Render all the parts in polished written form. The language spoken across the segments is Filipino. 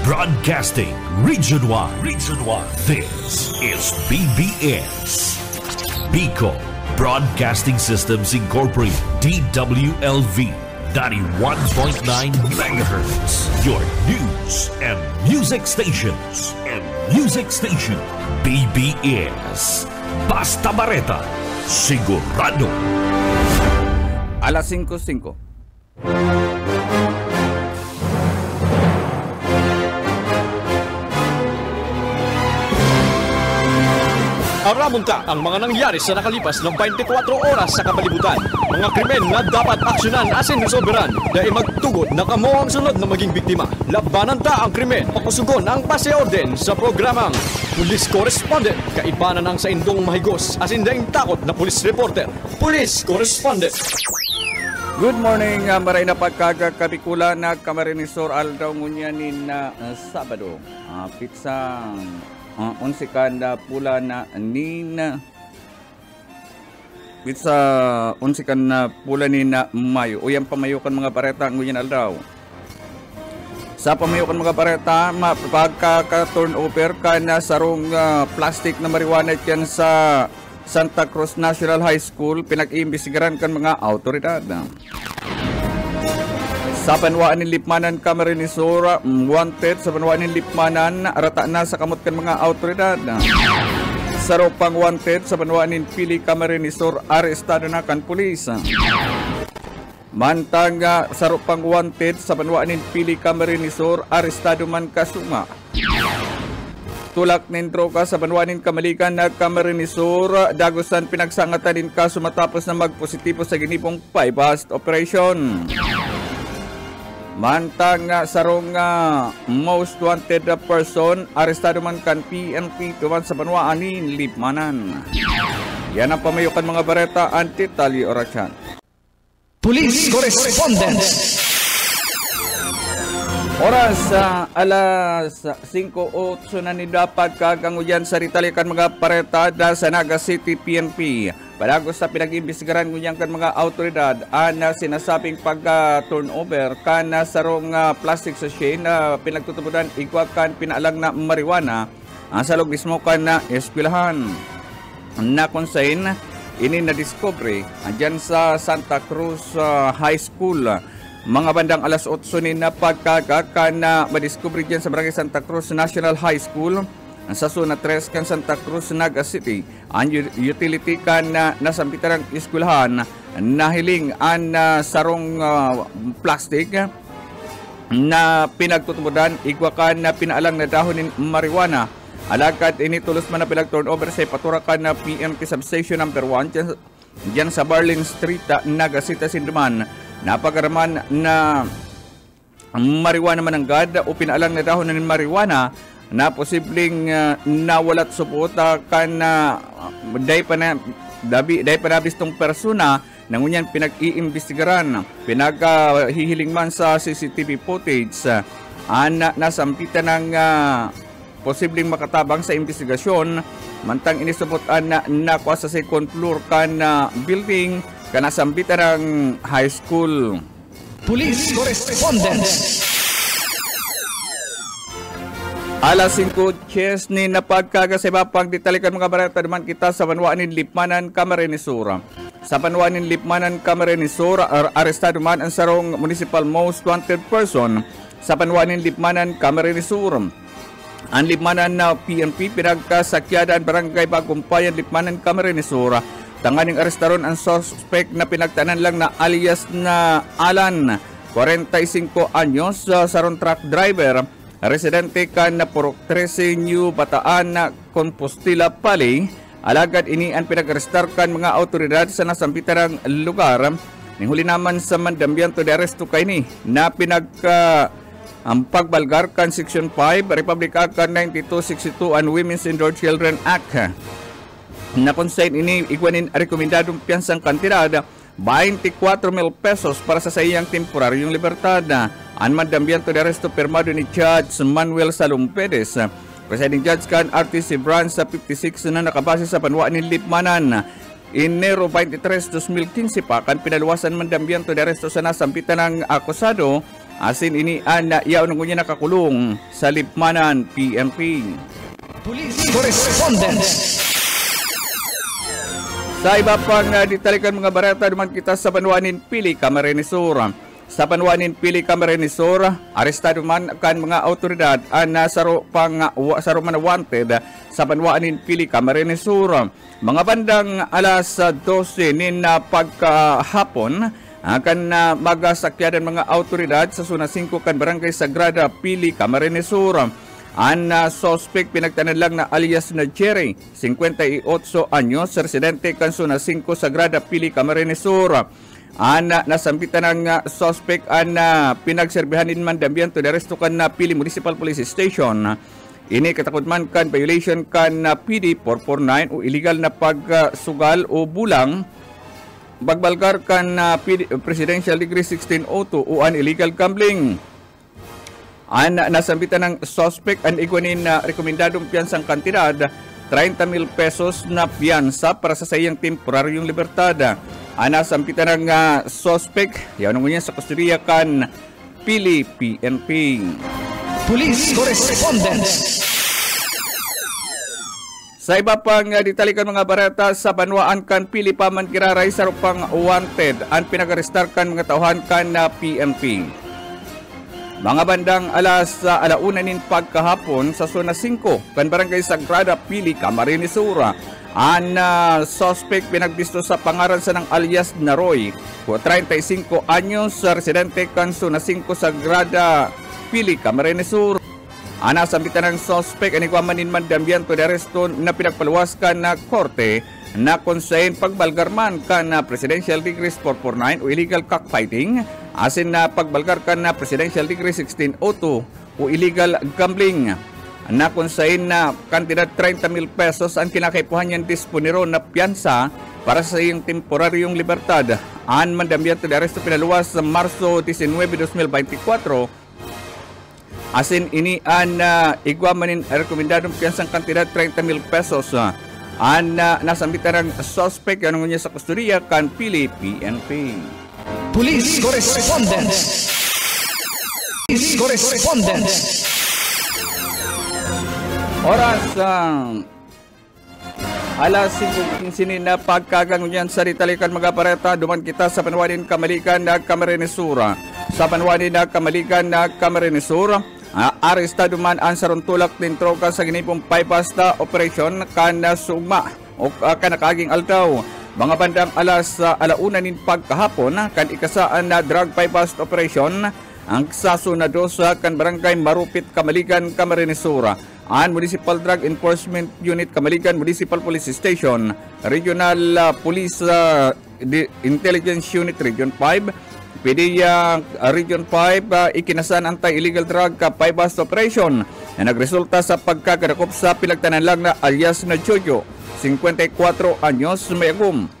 Broadcasting Region 1. Region 1. This is BBS. Bicol Broadcasting Systems Incorporated. DWLV 91.9 MHz. Your news and music stations. BBS. Basta Bareta. Sigurado. Alas 5:05. Aramunta ang mga nangyari sa nakalipas ng 24 oras sa kapalibutan. Mga krimen na dapat aksyonan asin resolveran dahil magtugod na kamo ang sunod na maging biktima. Labanan ta ang krimen, pakusugon ang paseorden sa programang Police Correspondent. Kaibanan ang sa indong mahigos asin daing takot na police reporter. Police Correspondent. Good morning, maray na pagkagakabikula na Camarinesor Aldaw ngunyanin na Sabado. Pitsang 11 na pula na nina pizza 11 na pula ni na Mayo. Uyang pamayukan mga pareta ngunyan aldaw. Sa pamayukan mga pareta, pagka-turnover ka na sarong plastic na marijuana yan sa Santa Cruz National High School, pinag-iimbestigaran kan mga autoridad. Sa panwaan ng Lipmanan Camarinesor, wanted sa panwaan ng Lipmanan, arata na sa kamot kan mga autoridad. Sa ropang wanted sa panwaan ng Pili Camarinesor, arestado na kan pulis. Mantang sa ropang wanted sa panwaan ng Pili Camarinesor, arestado man kasuma. Tulak ng droga sa panwaan ng Kamalikan na Camarinesor, dagusan pinagsangatan din kaso matapos na magpositibo sa ginipong bypass operation. Mantang sarong most wanted person, arestado man kan PNP tuwan sa banwaan ni Lipmanan. Yan ang pamayukan mga bareta, Antitali Orachan. Police Correspondent. Oras alas 5:08 na ni dapat kaganguyan sa ritalikan mga pareta da sa Naga City PNP. Palagos sa pinag-imbestigaran ngunyan kan mga autoridad na sinasabing pagka-turnover kan sarong plastic sachet na pinagtutubudan ikwakan pinaalang na marijuana sa loob mismo kan na eskwelahan. Na konsain, ini na-discovery andyan sa Santa Cruz High School. Mga bandang alas 8 ni na pagkakakan na madiscovery dyan sa Barangay Santa Cruz National High School sa Zona 3 kan Santa Cruz, Naga City. Ang utility kan na nasampitan ng eskwelahan nahiling ang sarong plastic na pinagtutubudan igwakan na pinaalang na dahon ng marijuana. Alagad initulos man na pinag-turnover sa paturakan na PNP Substation number 1 dyan sa Barling Street, Naga City, Sinduman. Napagaraman na marijuana mananggad o pinaalang na dahon ng marijuana na posibleng nawalat suporta kan day pa nabistong persona na ngunyan pinag-iimbestigaran. Pinaghihiling man sa CCTV footage nasampitan ng posibleng makatabang sa investigasyon. Mantang inisubutan na nakuha sa second floor kan building kanasampitan ng high school. Police Correspondent. Alas 5:10 ni napagkagasiba pagditalikan mga barata naman kita sa panwaan ng Lipmanan Camarinesor. Sa panwaan ng Lipmanan Camarinesor, arestado man ang sarong municipal most wanted person sa panwaan ng Lipmanan Camarinesor. Ang Lipmanan na PNP pinagkasakyadaan barangay Bagumpayan, Lipmanan Camarinesor. Tanganing arestaron ang suspect na pinagtanan lang na alias na Alan, 45 anyos, sarong truck driver. Residente kan na Purok 13 New Bataan na Compostela Pali. Alagad ini ang pinag-arestar kan mga autoridad sa nasampitan ng lugar. Nihuli naman sa mandambiento de aresto kay ni na ang pagbalgar kan Section 5 Republic Act 9262 and Women's and Children Act. Na konsain ini igwanin rekomendadong piyansang kantidad 24,000 pesos para sa sayang temporaryong libertad. Ang mandambiento de aresto permado ni Judge Manuel Salumpedes. Presiding Judge kan RTC Branch sa 56 na nakabase sa panwaan ni Lipmanan. Enero 23, 2015 pa kan pinaluwasan mandambiento de aresto sa nasampitan ng akusado Asin ini na iyaw nung niya nakakulong sa Lipmanan, PNP. Police Correspondent. Sa iba pang ditalikan mga barata, duman kita sa Banwanin, Pili, Camarines Sur. Sa Banwanin, Pili, Camarines Sur, arestado man kan mga autoridad na saro man wanted sa Banwanin, Pili, Camarines Sur. Mga bandang alas 12 nin pagkahapon, akan magasakyadan mga autoridad sa Zona 5 kan Barangay Sagrada, Pili, Camarines Sur. Ang suspect pinagtanan lang na alias na Jerry, 58 anyos, residente kan Zona 5 Sagrada, Pili, Camarines Sur. Nasampitan ng suspect pinagserbihan in mandambian to the resto kan Pili Municipal Police Station. Ini katakot man kan violation kan PD 449 o illegal na pagsugal o bulang, bagbalgar kan Presidential Decree 1602 o an illegal gambling. Nasambitan ng suspect ang iguanin na rekomendadong piyansang kantidad 30,000 pesos na piyansa para sa sayang temporaryong libertad. Nasambitan ng suspect yaw nung sa kustodiya kan Pili, PNP. Police Correspondent. Sa iba pang ditalikan mga barata, sa Banwaan kan Pili paman kiraray sa rupang wanted ang pinag-arestar kan mga tauhan kan PNP. Mga bandang alas alauna nin pagkahapon sa Zona 5 kan Barangay Sagrada, Pili, Camarines Sur. Ang suspect pinagbisto sa pangaran sa ng alias na Roy, 35 anyos, residente kan Zona 5 Sagrada, Pili, Camarines Sur. Nasambitan ng suspect ang iguamanin mandambian to the resto na pinagpaluwaskan na korte na konsehin pagbalgarman kan Presidential Decree 449 o illegal cockfighting, asin na pagbalgar kan Presidential Decree 1602 o illegal gambling. Na konsehin na kantidad 30,000 pesos ang kinakaipuhan niyang disponero na piyansa para sa iyong temporaryong libertad. Ang mandambian to the resto pinaluwas sa Marso 19, 2024. Asin ini an iguamanin rekomendadong piyansang kantidad 30,000 pesos. Nasambitan ng suspect anong niya sa kustodiya kan Pili, PNP. Police Correspondent. Police Correspondent. Oras alas 5:15 na pagkagangunyan sa ritalikan mga pareta, duman kita sa Banwanin, Kamalikan na Camarines Sur. Sa Banwanin na Kamalikan na Camarines Sur, arestado man ang saruntulak din troka sa ginipong bypass operation kana sugma o kanakaging aldaw. Mga bandang alas alauna nin pagkahapon kan ikasaan na drug bypass operation ang sasunado sa kan Barangay Marupit, Kamalikan, Camarines Sur. Ang Municipal Drug Enforcement Unit, Kamalikan Municipal Police Station, Regional Police Intelligence Unit Region 5, PDEA Region 5, ikinasan anti-illegal drug bypass operation na nagresulta sa pagkakadakop sa pinagtanan lang na alias na Jojo, 54 anyos, mayagum.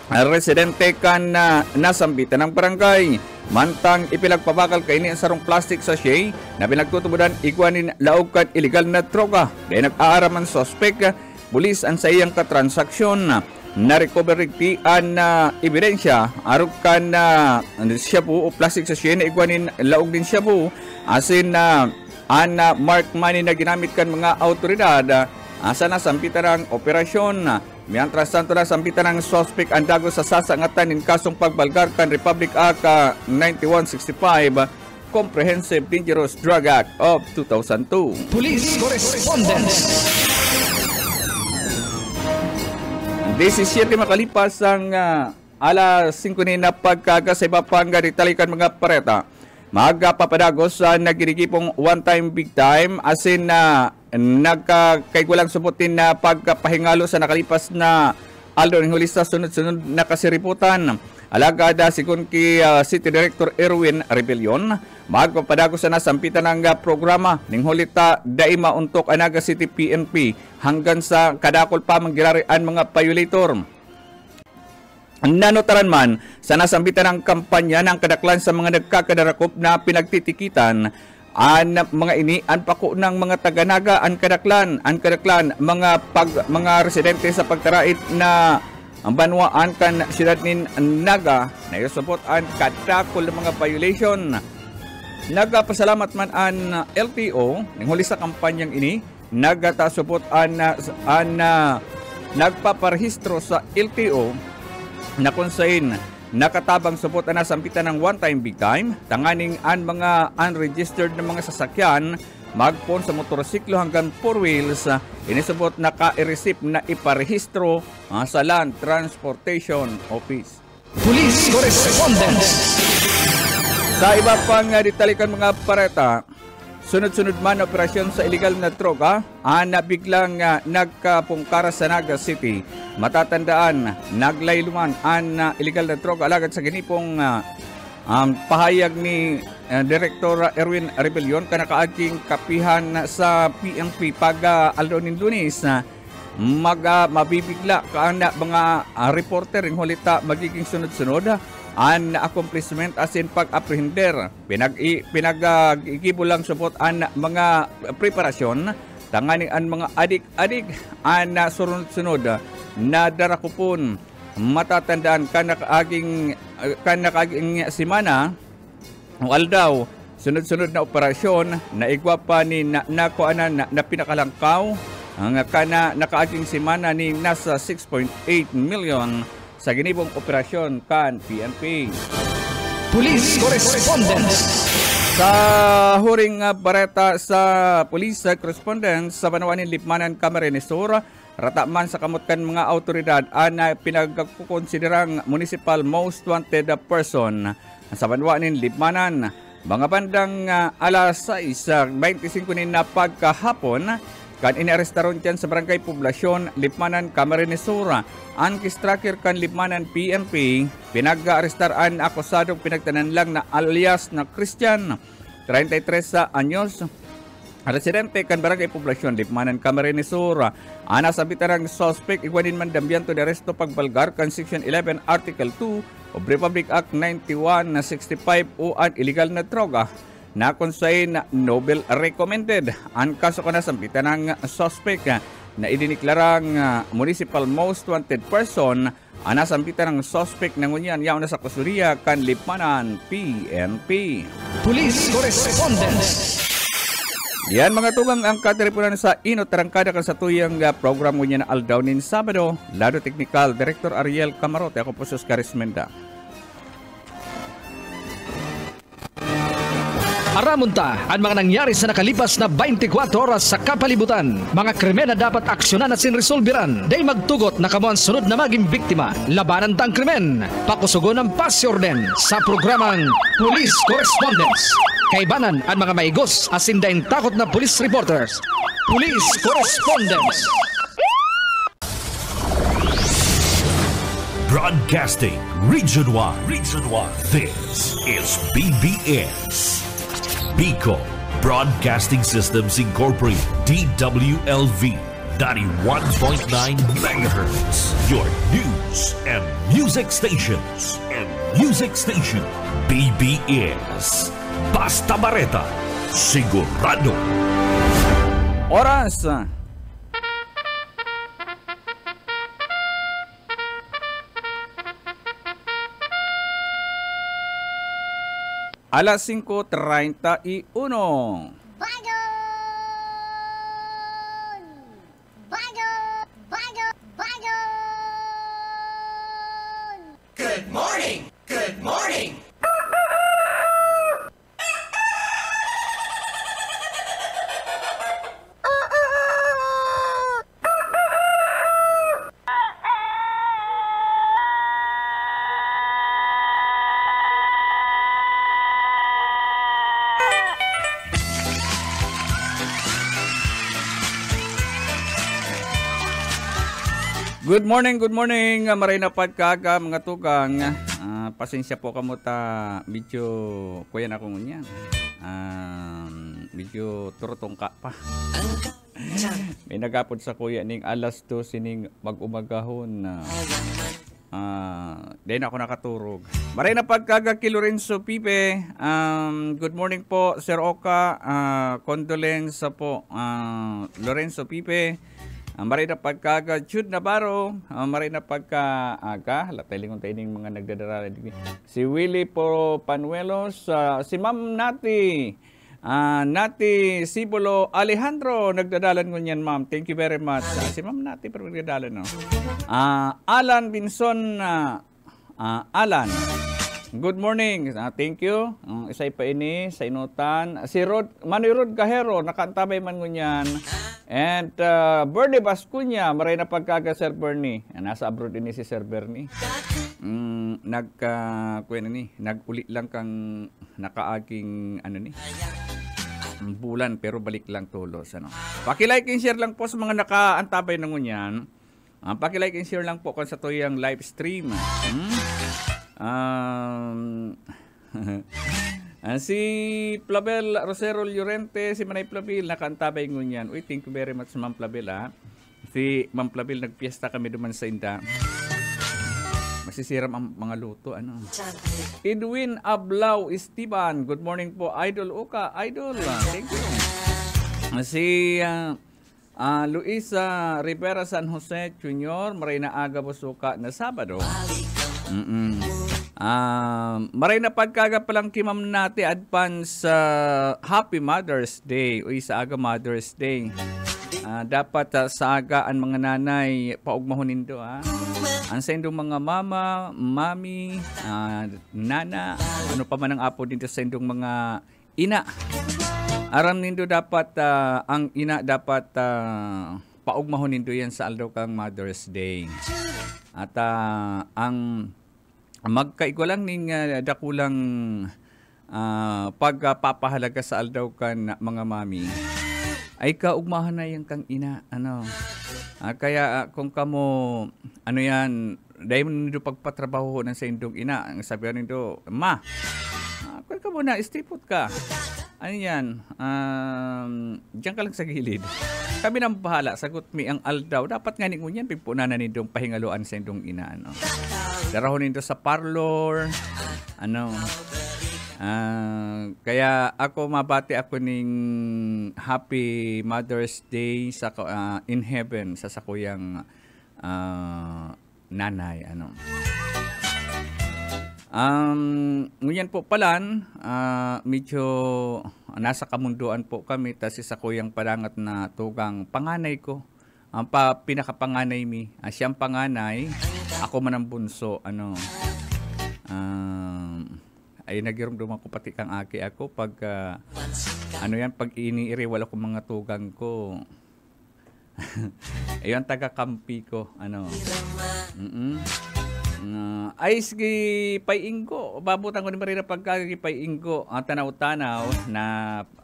Residente kan nasambitan ng barangay. Mantang ipilagpabakal kaini ang sarong plastic sachet na pinagtutubudan iguanin laog kan illegal na droga. Dahil nag-aaraman suspect, pulis ang sa iyang katransaksyon na recovery tian na ebidensya arog kan shabu o plastic sachet na iguanin laog din shabu asin an mark money na ginamit kan mga autoridad asa nasampitan ang operasyon. Mientras tanto nasampitan ang suspect ang dago sa sasangatan in kasong pagbalgar kan Republic Act 9165 Comprehensive Dangerous Drug Act of 2002. Police Correspondent. 17 makalipas ang alas 5 na pagkaga sa iba pang ritalikan mga pareta. Magpapadagos sa nagirigipong one-time big time asin na nagkaigulang subutin na pagpahingalo sa nakalipas na Aldo ng huli sa sunod-sunod na kasiriputan. Alagada sigun ki City Director Erwin Rebellion, magpapadagos na nasampitan ng programa ning hulita daima untuk Anaga City PNP hanggang sa kadakol pa manggirarian mga violator. Nanutaran man sa nasambitan ng kampanya ng kadaklan sa mga nagkakadarakop na pinagtitikitan an mga ini an pako ng mga taganaga an kadaklan mga residente sa pagtarait na ang banwaan kan siyudad nin Naga na isupot an kadakol ng mga violation. Nagpasalamat man an LTO ning huli sa kampanyang ini, nagatasupot nagpaparehistro sa LTO na kunsain nakatabang supot na sampitan ng one-time big time, tanganing an mga unregistered na mga sasakyan magpon sa motorsiklo hanggang 4 wheels, inisubot naka-receive na iparehistro sa Land Transportation Office. Police Correspondence. Sa iba pang ditalikan mga pareta, sunod-sunod man operasyon sa illegal na droga, biglang nagkapungkara sa Naga City. Matatandaan, naglayluman ang illegal na droga alagad sa ginipong pahayag ni Director Erwin Rebellion kanakaaging kapihan sa PNP pag aldonin Lunes mabibigla kaana mga reporter ng hulita magiging sunod-sunod an accomplishment as in pag-apprehender pinag-igibo lang support an mga preparasyon tangani an mga adik-adik an sunod-sunod na darakupon. Matatandaan kanakaaging simana aldaw sunod-sunod na operasyon na igwa pa ni nakuanan na pinakalangkaw ang nakaaging simana ni nasa 6.8 million sa ginibong operasyon kan PNP. Police Correspondence. Sa huring bareta sa Police Correspondence sa Banawanin Lipmanan Camarines Sur, rataman sa kamutkan mga autoridad na pinagkukonsiderang municipal most wanted person sa Banawanin Lipmanan. Mga bandang alas 6:25 na pagkahapon, kan inaarestaron dyan sa Barangay Poblasyon, Lipmanan, Camarines Sur. Ang kistraker kan Lipmanan PNP, pinag-arestaraan akusadong pinagtanan lang na alias na Christian, 33 anyos, residente kan Barangay Poblasyon, Lipmanan, Camarines Sur. Ana sa bitarang suspect, igwanin man dambianto de arresto pagbalgar kan Section 11 Article 2 of Republic Act 91-65 o an illegal na droga na konsain Nobel recommended. Ang kaso ka na sampitan ng suspect na idiniklarang municipal most wanted person, nasampitan ng suspect na ngunyan yaw na sa Kusuria kan Lipmanan PNP. Police Correspondence. Yan mga tugang ang kateleponan sa Inot Tarangkada kan sa tuyang program ngunyan na Aldaunin Sabado. Lado Technical Director Ariel Camarote. Ako po Sus Carismenda. Aramunta ang mga nangyari sa nakalipas na 24 oras sa kapalibutan. Mga krimen na dapat aksyonan at sinresolbiran. Day magtugot na kamo ang sunod na maging biktima. Labanan tang krimen. Pakusugon ang pasyorden sa programang Police Correspondence. Kaibanan ang mga maigos asin daing takot na police reporters. Police Correspondence. Broadcasting Region 1. This is BBS. Bicol Broadcasting Systems Incorporated, DWLV 91.9 MHz. Your news and music stations. BBS. Basta Bareta. Sigurado. Oras. Alas 5:31. Good morning! Good morning! Good morning. Maray na pagkaga mga tugang. Pasensya po kamo ta medyo kuya na ko ngunyan. Medyo turutong ka pa. May nagapod sa kuya ning alas 2 ning mag-umagahon. Dahil ako nakaturog. Maray na pagkaga kay Lorenzo Pipe. Good morning po Sir Oka. Condolence po Lorenzo Pipe. Maray na pagka Jude Navarro, maray na pagka latay lingon tayo mga nagdadara. Si Willie Panuelos, si Ma'am Nati, Nati Sibulo Alejandro, nagdadalan ko niyan ma'am. Thank you very much. Si Ma'am Nati pero nagdadalan no. Alan Binson, Alan. Good morning. Thank you. Isay pa ini sa inutan. Si Manoy Rod Cajero, nakantabay man ngunyan. And Bernie Bascuña, maray na pagkaga Sir Bernie. Nasa abroad ini si Sir Bernie. Nag-uli lang kang nakaaging bulan pero balik lang tulos. Paki-like and share lang po sa mga nakaantabay na ngunyan. Paki-like and share lang po kung sa tuyang live stream. Si Plabel Rosero Llorente, si Manay Plabil, nakaantabay ngunyan. Uy, thank you very much Ma'am Plabil Si Ma'am Plabil, nagpiesta kami duman sa inda. Masisiram ang mga luto. Edwin Ablao Esteban, good morning po. Idol Uka, Idol. Thank you. Si Luisa Rivera San Jose Jr., maray na aga busuka na Sabado. Maray na pagkaga palang kimam nati advance Happy Mother's Day. Uy, sa aga Mother's Day. Dapat sa aga ang mga nanay paugmahunin do. Ang sa indong mga mama, mami, nana, ano pa man ang apo dito sa indong mga ina. Aram nindo dapat ang ina dapat paugmahunin do yan sa aldaw kang Mother's Day. At ang magkaigo lang ning dakulang pagpapahalaga sa aldaw kan mga mami ay kaugmahan na yung kang ina kaya kung kamo dahil mo nindo pagpatrabaho ng sa indong ina ang sabihan nindo ma kung ka muna istipot ka yan diyan ka lang sa gilid kami nang bahala sagot mi ang aldaw dapat nga ningon yan pipuna na nindong pahingaluan sa indong ina darahonin do sa parlor kaya ako mabati ako ning Happy Mother's Day sa in heaven sa sakuyang nanay ngunyan po palan medyo nasa kamunduan po kami tas sa kuyang palangat na tugang panganay ko ang pinakapanganay mi siyang panganay ako man ang bunso ay nagirumduman ko pati kang aki ako pag pag iniiriwala ko mga tugang ko ayun taga kampi ko ay sige paiinggo babutan ko ni Marina pagkagi paiinggo tanaw-tanaw na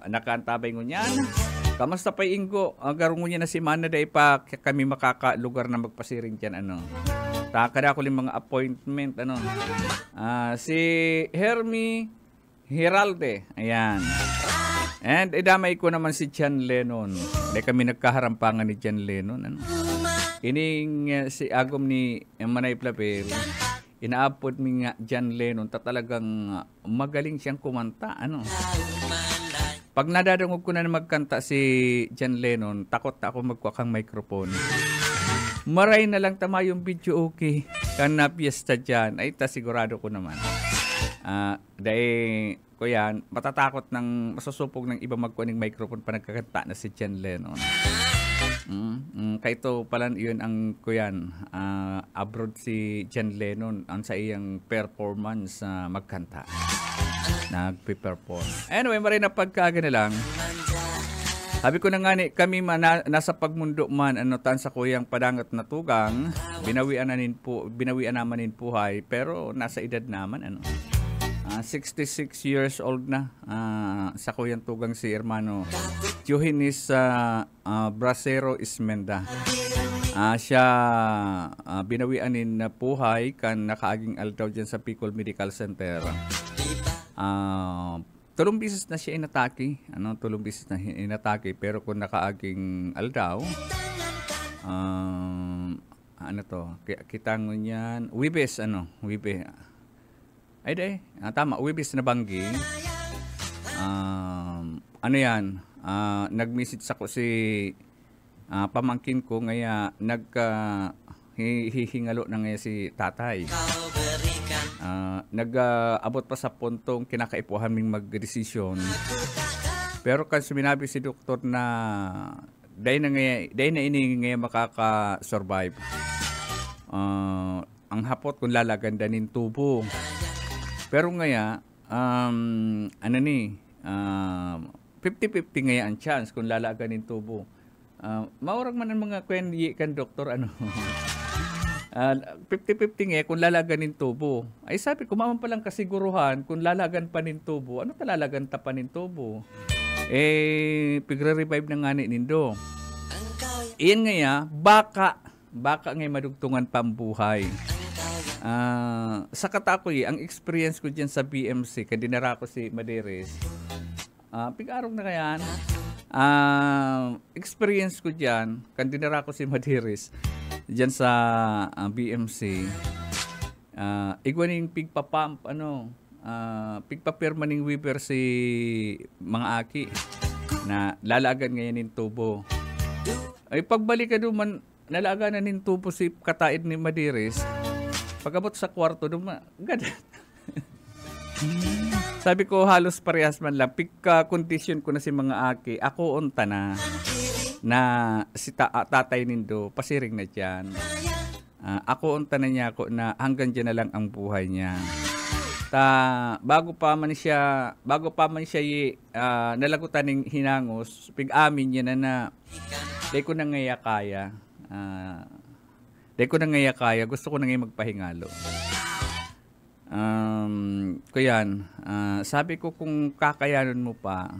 nakaantabay ngunyan kamusta paiinggo garong ngunyan na si Mana day pa kami makakalugar na magpasiring dyan takada ko mga appointment si Hermie Hiralde ayan and idamay ko naman si John Lennon dahil kami nagkaharampangan ni John Lennon ining si agom ni Manay Plapel inaapod mi nga John Lennon talagang magaling siyang kumanta pag nadadungog ko na magkanta si John Lennon takot ako magkwakang microphone maray na lang tama yung video okay kan na piyesta dyan ay sigurado ko naman dahil ko yan matatakot ng masusupog ng iba magkuha ng microphone pa nagkakanta na si John Lennon kaito pala yun ang kuyan abroad si John Lennon ang sa iyang performance magkanta nagpe-perform anyway maray na pagkaga na lang sabi ko na nga kami nasa pagmundo man tan sa kuyang padangat na tugang binawian naman buhay pero nasa edad naman 66 years old na sa kuyang tugang si Hermano Johinis Bracero Ismenda siya binawianin na buhay kan nakaaging aldaw dyan sa Picol Medical Center 3 beses na siya inatake pero kung nakaaging aldaw kitang ngunyan Wibes ay tama Wibes na banggi nag-message ako si pamangkin ko ngaya hihingalo na ngaya si tatay. Nag-abot pa sa puntong kinakaipuhan ming magdesisyon. Pero kan suminabi si doktor na dahil na ini ngaya makaka-survive. Ang hapot kung lalagandanin tubo. Pero ngaya, 50-50 ngaya ang chance kung lalaganin tubo. Maurag man ang mga kwenye kan doktor, 50-50 ngaya kung lalaganin tubo. Ay sabi ko, maman palang kasiguruhan kung lalagan pa nin tubo. Ano talalagan ta pa nin tubo? Pigre-revive na nga ni nindo. Iyan ngaya, baka ngay madugtungan pambuhay. Sa katakoy, ang experience ko dyan sa BMC, kadinara ko si Maderes, pig-arong na kayan, experience ko dyan, kadinara ko si Maderes, dyan sa BMC, igwaning pigpapump, pigpapirma ning weaver si mga aki, na lalagan ngayon yung tubo. Ay pagbalik ka duman, nalaga na nin tubo si kataid ni Maderes. Pagabot sa kwarto, gada. Sabi ko, halos parehas man lang. Pagka-condition ko na si mga aki, ako unta na si tatay nindo, pasiring na dyan. Ako unta na niya ako na hanggang dyan na lang ang buhay niya. Bago pa man siya nalagutan ng hinangos, pig-amin niya na di ko na ngaya kaya. Gusto ko na ngayon magpahingalo. Sabi ko kung kakayanan mo pa,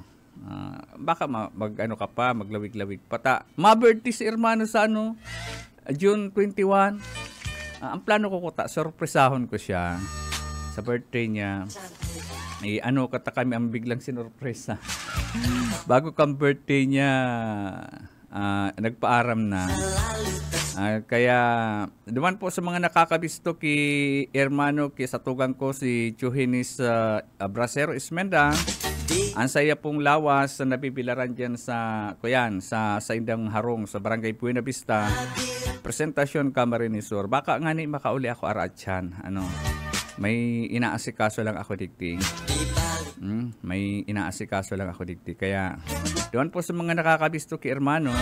baka maglawig-lawig pa. Ma-birthday si hermano sa June 21. Ang plano ko sorpresahon ko siya sa birthday niya. Kami ang biglang sinurpresa. Bago kang birthday niya, nagpaaram na. Kaya duman po sa mga nakakabisto ki hermano ki sa tugang ko si Chuhinis Brasero Ismenda. Ang saya pong lawas na nabibilaran dyan sa Indang Harong sa Barangay Buena Vista. Presentasyon Camarinesor. Baka nga ni makauli ako aratyan. May inaasikaso lang ako digdi. Kaya doon po sa mga nakakabisto ki hermano,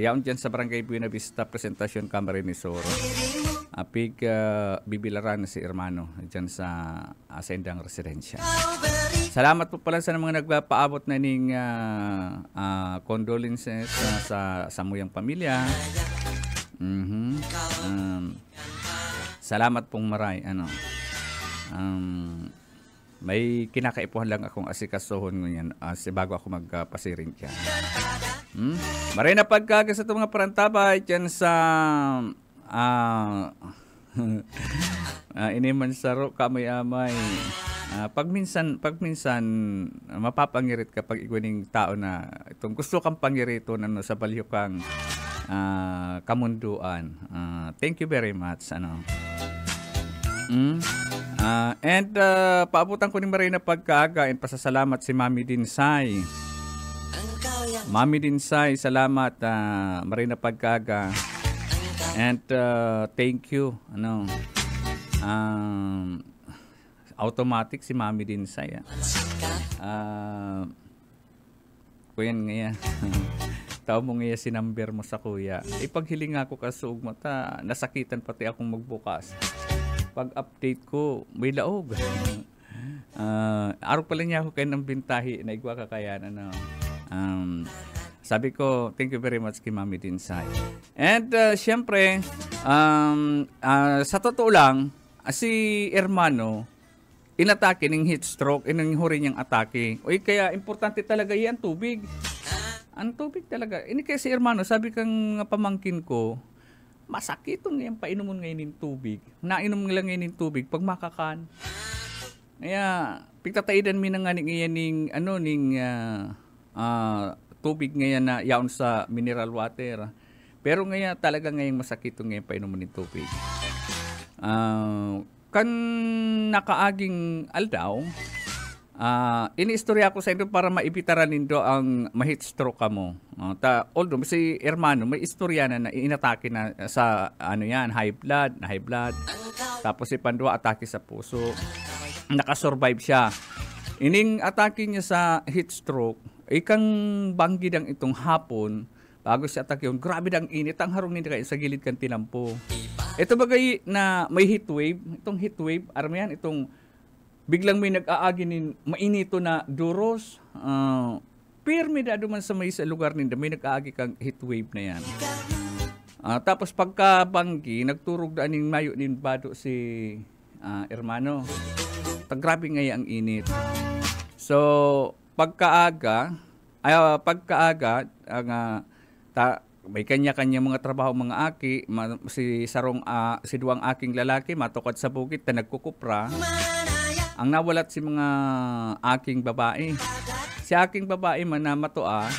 yaon dyan sa Barangay Buena Vista, Presentasyon Camarinesor. Bibilaran si hermano dyan sa Indang Residensya. Salamat po pala sa mga nagpapaabot na ning condolences sa muyang pamilya. Salamat pong maray. May kinakaipuhan lang akong asikasuhon ngayon bago ako magpasiring dyan. Maray na pagkaga sa itong mga parantabay dyan sa iniman saro kamay-amay. Pag minsan mapapangirit kapag igwaning tao na itong gusto kang pangirito sa balyo kang kamunduan. Thank you very much. Paabutan ko ni Maray na pagkaaga and pasasalamat si Mami Dinsay. Mami Dinsay, salamat Maray na pagkaaga. And thank you. Automatic si Mami Dinsay. Kuya ngaya. Tao mo ngaya sinamber mo sa kuya. Ipaghiling ako kasug mata, nasakitan pati akong magbukas. Pag-update ko, may laog. Araw pala niya ako kayo ng bintahi na igwa kakayan. Sabi ko, thank you very much kay Mami Dinsay. And syempre, sa totoo lang, si hermano, inatake ng heat stroke, inanghuri niyang atake. Kaya importante talaga yan, tubig. Ang tubig talaga. Ini kaya si hermano, sabi kang pamangkin ko, masakit ngayon painumun ngayon ng tubig. Nainom lang ngayon ng tubig pag makakan. Kaya pigtataidan mi na nga ngayon tubig ngayon na yaon sa mineral water. Pero ngayon talaga ngayon masakit ngayon painumun ng tubig. Kan nakaaging aldaw, Iniistorya ko sa inyo para maibitaran nindo ang ma-heat stroke ka mo. Although si hermano may istorya na inatake na sa high blood. Tapos si Pandua atake sa puso. Nakasurvive siya. Ining atake niya sa heat stroke, ikang banggid ang itong hapon, bago siya atake yun, grabe ang init, ang harong nila kayo sa gilid kan tinampo. Ito bagay na may heat wave, itong heat wave, armayan, itong biglang may nag-aagi nin mainito na duros, pirmi da duman sa may sa lugar ninda, may nag-aagi kang heat wave na yan. Tapos pagkabanggi, nagturog daan ning mayo nin bado si hermano. Grabe nga ang init. So, pagkaaga, may kanya-kanya mga trabaho mga aki, si duwang aking lalaki matukad sa bukid na nagkukupra. Ang nawalat si mga aking babae. Si aking babae man na matua,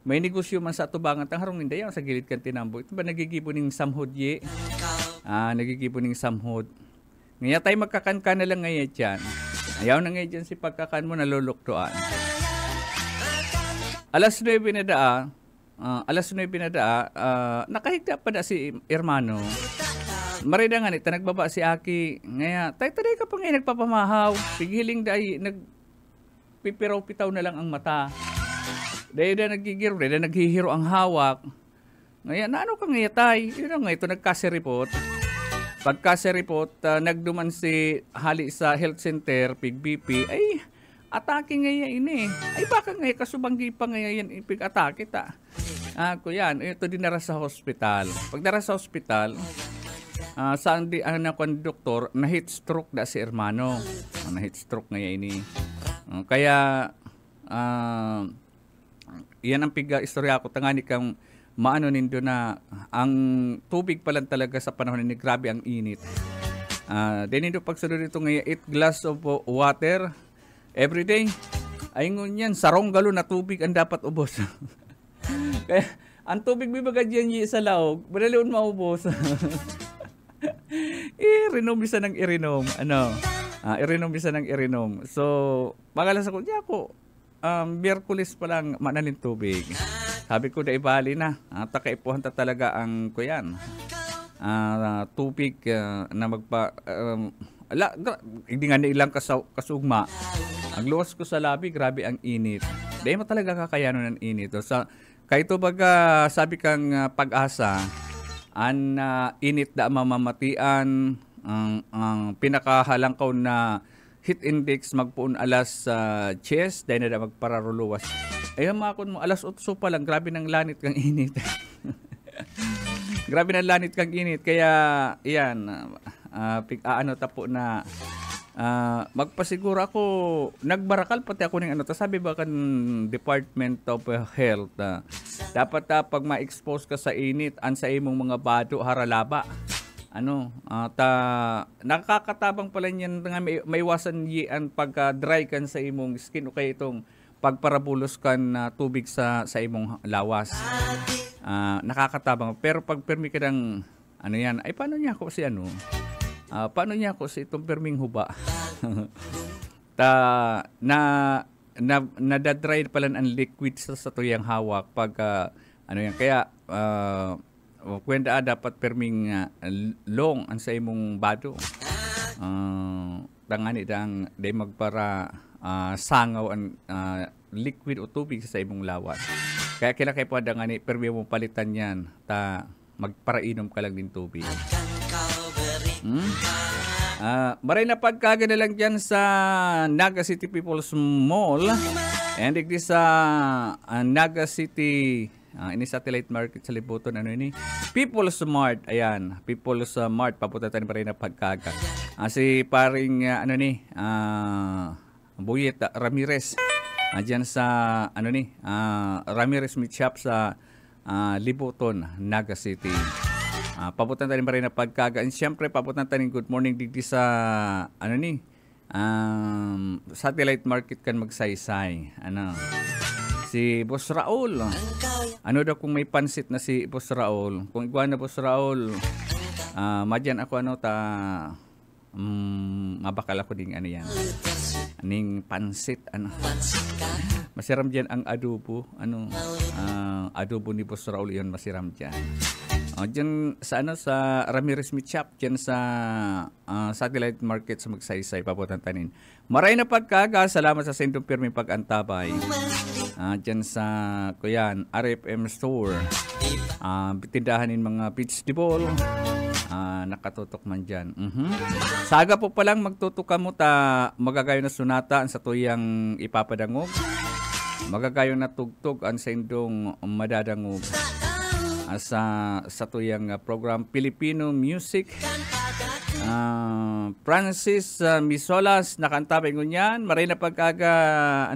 may negosyo man sa tubangan tang harong ninday sa gilid kan tinambo. Ito ba nagigibo ning samhod ye? Nagigibo ning samhod. Ngayon tayo magkakanka na lang ngayon dyan. Ayaw na ngayon dyan si pagkakan mo naluluktuan. Alas 9 na daa, nakahigda pa da si hermano. Marida nga nita, nagbaba si Aki. Ngaya, tayo ka pa ngayon nagpapamahaw. Pigiling dahi, nagpipiraw-pitaw na lang ang mata. Dahil na nagigiro, dahil na naghihiro ang hawak. Ngaya, naano ka ngayon tayo? Yun nga ito, nagkasiripot. Pagkasiripot, nagduman si hali sa health center, PigBP, ay, atake ngayon ini. Ay, baka ngayon, kasubanggi pa ngayon ipig-atake ta. Yan, ito dinara sa hospital. Pag dara sa hospital, saan di anak ang doktor, na-heat stroke da si hermano. Na-heat stroke ngayon ini. Kaya, yan ang istorya ko. Tangani kang maano nindo na ang tubig pa lang talaga sa panahon ni grabe ang init. Then nindo pagsunod nito ngayon, 8 glass of water every day. Ay ngunyan, sarong galon na tubig ang dapat ubos. Kaya, ang tubig bibagad yan sa laog, madalion maubos. Irinom bisa ng irinom. Irinom bisa ng irinom. So, magalas ako, Miyerkules pa lang manalin tubig. Sabi ko, daibali na. Takaipuhan ta talaga ang kuyan. Tubig na hindi nga na ilang kasugma. Ang luwas ko sa labi, grabe ang init. Dahil mo talaga kakayanon ng init. So, kahit baga sabi kang pag-asa, ang init na mamamatian, ang pinakahalangkaw na heat index magpuon alas chest, dahil na magpararuluwas. Ayun makon mo, alas 8 pa lang, grabe ng lanit kang init. Grabe ng lanit kang init. Kaya, yan, tapo na, magpasiguro ako, nagbarakal pati ako ng sabi ba kan Department of Health, dapat pag ma-expose ka sa init, an sa imong mga bado, haralaba. Nakakatabang pala niyan nga may iwasan yan pagka-dry kan sa imong skin o kaya itong pagparabulos kan tubig sa imong lawas. Nakakatabang. Pero pag permi ka ng yan, ay paano niya ako si paano niya ako si itong perming huba? Nadadry pala ang liquid sa tuyang hawak pag yan. Kaya kwenta dapat perming long ang sa imong bado. Dangani dang day magpara sangaw ang liquid o tubig sa imong lawas. Kaya kinakay po dangani permi mo palitan yan magparainom ka lang din tubig. Maray na pagkaga na lang dyan sa Naga City People's Mall. And digdi sa Naga City ini satellite market sa Libuton, People's Mart. Ayan, People's Mart. Papunta tayo pa rin na pagkaga. Si paring Buyet Ramirez. Diyan sa Ramirez Meat Shop sa Libuton, Naga City. Papunta tayo pa rin na pagkaga. And syempre, papunta tayo good morning digdi sa satellite market kan magsaysay. Si Boss Raul. Daw kung may pansit na si Boss Raul. Kung igwa na Boss Raul, madyan ako Mabakal ako ding ano yan. Aning pansit, ano. Masiram dyan ang adobo. Adobo ni Boss Raul yun, masiram dyan. Dyan sa sa Ramirez Meat Shop, dyan sa Satellite Market sa Magsaysay, Paputan Tanin. Maray na pagkaga, salamat sa sendong pirming pag-antabay. Dyan sa kuyan, RFM Store. Tindahanin mga beach ball. Nakatutok man dyan. Saga po palang magtutuka mo magagayon na sunata ang sa tuyang ipapadangog. Magagayon na tugtog ang sendong madadangog. Sa tuyang program Filipino Music. Francis Misolas nakantabay ko niyan. Maray na pagkaga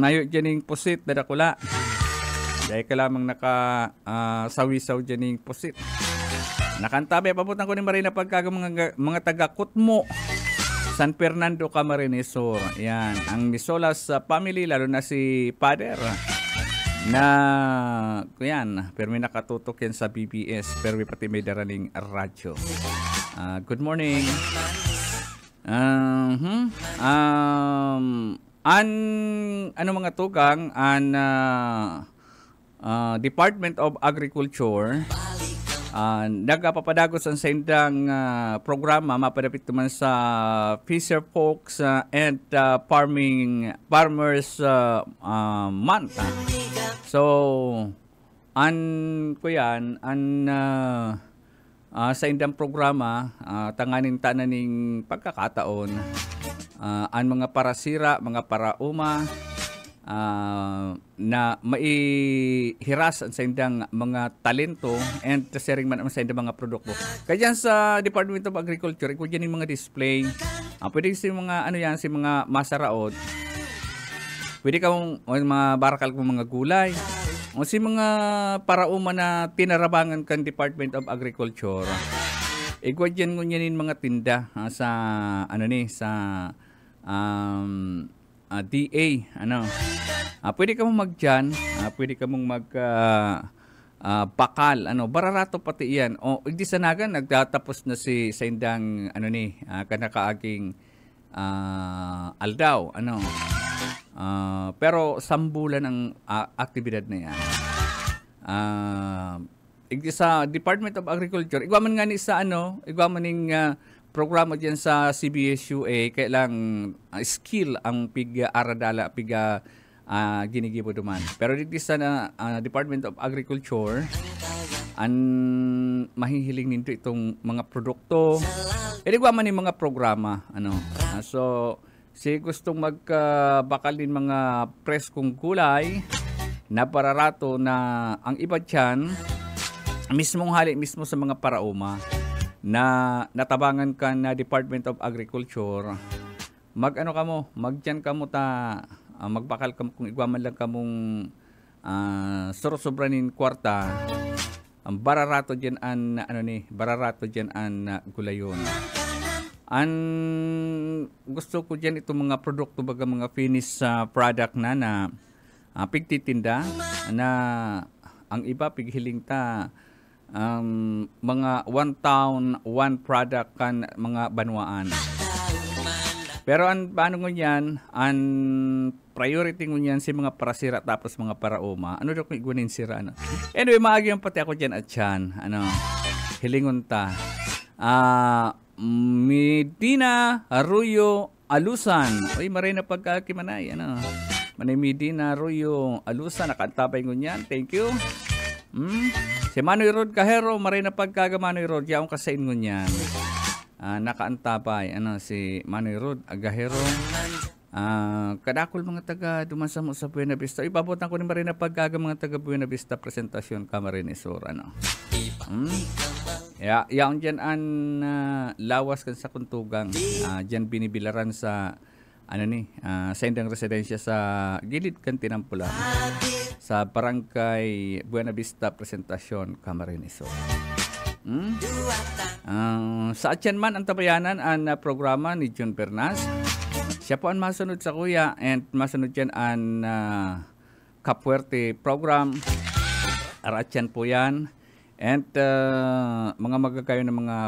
nayo dyaning pusit dadakula. Dahil ka lamang sawisaw dyaning pusit. Nakantabay paputan ko ni maray na pagkaga mga taga-Kutmo, San Fernando, Camarines Sur. Yan, ang Misolas family, lalo na si Father na kuyan, pero may nakatutok yan sa BBS, pero may pati may daraning radyo. Good morning. Ano mga tugang Department of Agriculture nagapapadagos ang sendang programa mapadapit naman sa Fisher Folks and Farmers Month. So, sa indang programa, tanganin tananing pagkakataon, ang mga parasira, mga parauma, na maihiras sa indang mga talento and sharing man sa indang mga produkto. Kaya sa Department of Agriculture, iko dyan yung mga display. Pwede si mga si mga masaraot. Pwede ka mga barakal kong mga gulay. O si mga parauma na tinarabangan kan Department of Agriculture. Iko dyan ngunyanin mga tinda sa DA, pwede ka mong magdyan, pwede ka mong bakal, bararato pati iyan. O, hindi sanagan, nagtatapos na sa indang, kanakaaging aldaw, pero sambulan ang aktibidad na yan. Sa Department of Agriculture, igwaman nga ni sa igwaman ning programa diyan sa CBSUA, kailang skill ang aradala ginigibo duman. Pero dito sa Department of Agriculture, mahihiling nito itong mga produkto. Igwaman ni mga programa, so si gustong magbakal din mga preskong gulay na pararato na ang iba diyan mismong hali mismo sa mga parauma na natabangan ka na Department of Agriculture, magdyan ka mo magbakal ka mo, kung igwaman lang ka mong sobranin kwarta, ang bararato dyan bararato dyan gulayon. Gusto ko dyan itong mga produkto, baga mga finished product na pigtitinda, na ang iba pighiling mga one town, one product kan mga banwaan. Pero paano ngunyan, priority ngunyan si mga parasira tapos mga parauma. Daw kung igunin sira, Anyway, maagi yung pati ako dyan at yan. Hilingon ta. Medina Arroyo Alusan. Uy, maray na pagkakimanay. Manay Medina Arroyo Alusan. Nakantabay ngunyan. Thank you. Si Manoy Rod Kahero, maray na pagkaga Manoy Rod, yaong kasain mo niyan. Nakaantabay, si Manoy Rod Agahero. Kadakol mga taga dumasa mo sa Buena Vista. Ipabutan ko ni maray na pagkaga mga taga Buena Vista presentasyon Camarines Sur, yaong dyan lawas kan sa Kuntugang. Dyan binibilaran sa sa indang residensya sa gilid kan Tinampula. Sa Barangay Buena Vista Presentasyon, Camarines Sur. Sa atyan man ang tabayanan ang programa ni John Pernas. Siya po ang masunod sa kuya, and masunod yan ang Kapuerte program. Aratyan po yan. And mga magagayon ng mga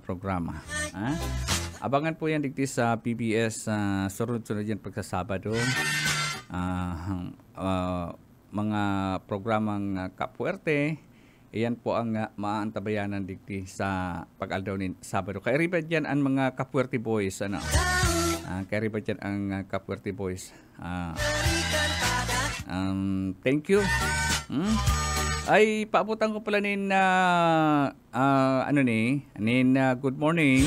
programa. Abangan po yan digdi sa PBS sunod-sunod yan pagkasabado. Mga programang Kapuerte, iyan po ang maantabayanan digdi sa pag-aldaw ni Sabado. Kaya riba dyan ang mga Kapuerte Boys. Kaya riba dyan ang Kapuerte Boys. Thank you. Ay, paabutan ko pala good morning.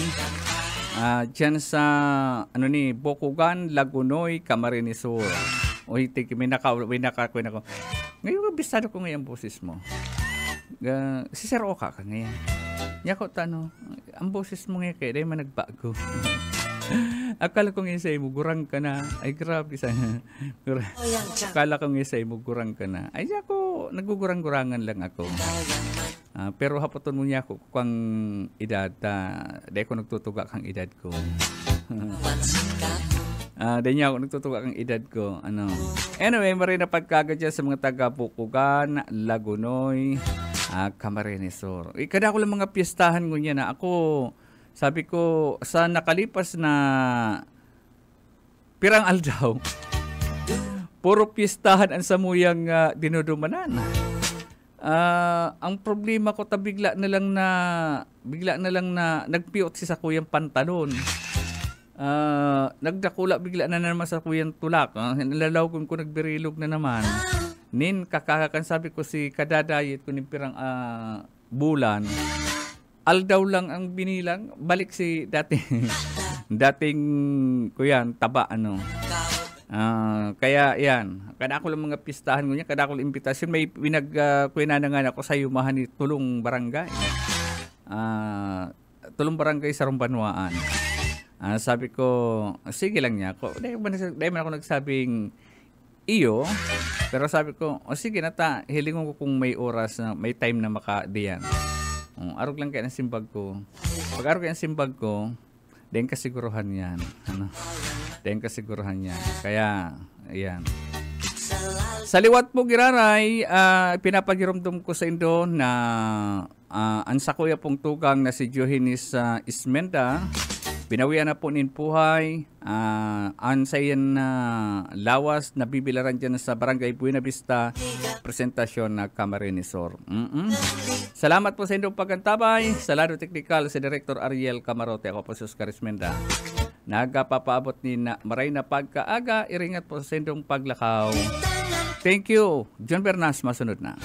Diyan sa, Bokugan, Lagunoy, Camarines Sur. Uy, may nakakuin ako. Ngayon, bisado ko ngayon boses mo. Si Sir Oka ka ngayon. Yako, ang boses mo ngayon kaya dahil managbago. Akala ko ngayon sa'yo, gurang ka na. Ay, grabe sa akala ko ngayon sa'yo, gurang ka na. Ay, ako, nagugurang-gurangan lang ako. Pero hapoton mo niya ako kung edad. Dahil ko nagtutuga kang edad ko. Dahil niya ako nagtutuga kang edad ko. Anyway, marin na pagkagadya sa mga taga-Bukugan, Lagunoy, Camarines Sur. Kada ko lang mga piestahan ko niya na ako. Sabi ko, sa nakalipas na pirang aldaw, puro piestahan ang samuyang dinudumanan. Ang problema ko bigla na lang na nagpiot si sa kuyang pantalon. Nagdakula bigla na naman sa kuyang tulak. Nalalaw ko nagbirilog na naman. Kakakan sabi ko si kadadayit ko ni pirang bulan. Aldaw lang ang binilang, balik si dating kuyan, taba kaya yan, kada ako lang mga pistahan ko niya, kada ako lang imbitasyon, may pinagkuinanangan ako sa yumahan ni Tulong Barangay. Tulong Barangay sa Rumbanwaan. Sabi ko, sige lang niya ako. Dahil man ako nagsabing iyo, pero sabi ko, sige na hilingon ko kung may oras, may time na makadiyan. Arog lang kaya ng simbag ko. Pag arog kaya ng simbag ko, dahil kasiguruhan yan. Kaya, ayan. Sa liwat po, Giraray, pinapagirumdum ko sa indo na ang sakuya pong tugang na si Johinis Ismenda, binawian na po ninpuhay, ang sayan na lawas na bibilaran dyan sa Barangay Buena Vista, presentasyon na Camarines Sur. Salamat po sa inyong pagkantabay. Sa lado teknikal, si Director Ariel Camarote. Ako po si Oscar Ismenda. Nagapapaabot ni maray na pagkaaga. Iringat po sa inyong paglakaw. Thank you. John Bernas, masunod na.